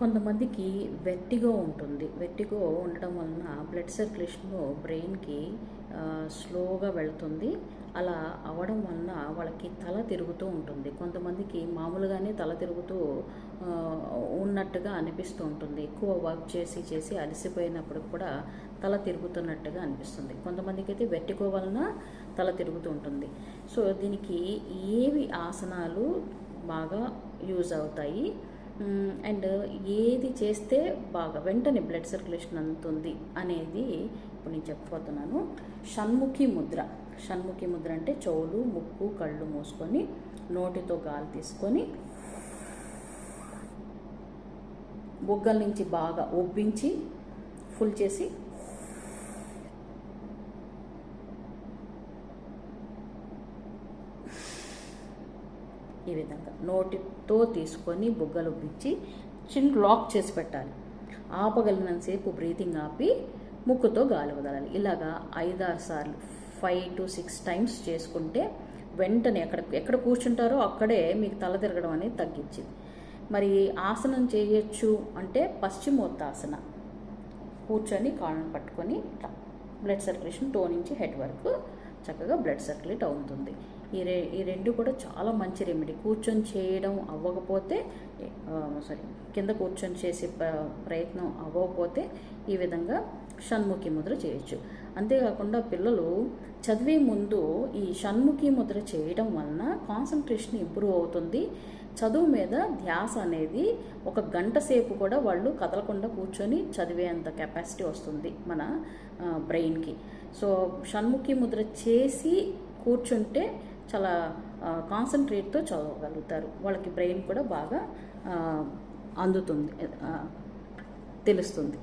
కొంతమందికి వెర్టిగో ఉంటుంది. వెర్టిగో ఉండడం వలన బ్లడ్ సర్క్యులేషన్ బ్రెయిన్కి స్లోగా వెళ్తుంది. అలా అవ్వడం వలన వాళ్ళకి తల తిరుగుతూ ఉంటుంది. కొంతమందికి మామూలుగానే తల తిరుగుతూ ఉన్నట్టుగా అనిపిస్తూ ఉంటుంది. ఎక్కువ వర్క్ చేసి అలసిపోయినప్పుడు కూడా తల తిరుగుతున్నట్టుగా అనిపిస్తుంది. కొంతమందికి అయితే వెర్టిగో వలన తల తిరుగుతూ ఉంటుంది. సో దీనికి ఏవి ఆసనాలు బాగా యూజ్ అవుతాయి అండ్ ఏది చేస్తే బాగా వెంటనే బ్లడ్ సర్క్యులేషన్ అందుతుంది అనేది ఇప్పుడు నేను చెప్పబోతున్నాను. షణ్ముఖి ముద్ర. షణ్ముఖి ముద్ర అంటే చెవులు, ముక్కు, కళ్ళు మూసుకొని నోటితో గాలి తీసుకొని బొగ్గల నుంచి బాగా ఉబ్బించి ఫుల్ చేసి ఈ విధంగా నోటితో తీసుకొని బొగ్గలు ఉబ్బించి చిన్న లాక్ చేసి పెట్టాలి. ఆపగలిగినంతసేపు బ్రీతింగ్ ఆపి ముక్కుతో గాలి వదలాలి. ఇలాగా 5-6 సార్లు 5 to 6 టైమ్స్ చేసుకుంటే వెంటనే ఎక్కడ కూర్చుంటారో అక్కడే మీకు తల తిరగడం అనేది తగ్గించింది. మరి ఆసనం చేయొచ్చు అంటే పశ్చిమోత్తాసన. కూర్చొని కాళ్ళను పట్టుకొని బ్లడ్ సర్క్యులేషన్ టో నుంచి హెడ్ వరకు చక్కగా బ్లడ్ సర్క్యులేట్ అవుతుంది. ఈ రెండు కూడా చాలా మంచి రెమెడీ. కూర్చొని చేయడం అవ్వకపోతే కింద కూర్చొని చేసే ప్రయత్నం అవ్వకపోతే ఈ విధంగా షణ్ముఖి ముద్ర చేయొచ్చు. అంతేకాకుండా పిల్లలు చదివే ముందు ఈ షణ్ముఖి ముద్ర చేయడం వలన కాన్సన్ట్రేషన్ ఇంప్రూవ్ అవుతుంది. చదువు మీద ధ్యాస అనేది 1 గంట సేపు కూడా వాళ్ళు కదలకుండా కూర్చొని చదివేంత కెపాసిటీ వస్తుంది మన బ్రెయిన్కి. సో షణ్ముఖి ముద్ర చేసి కూర్చుంటే చాలా కాన్సన్ట్రేట్తో చదవగలుగుతారు. వాళ్ళకి బ్రెయిన్ కూడా బాగా అందుతుంది, తెలుస్తుంది.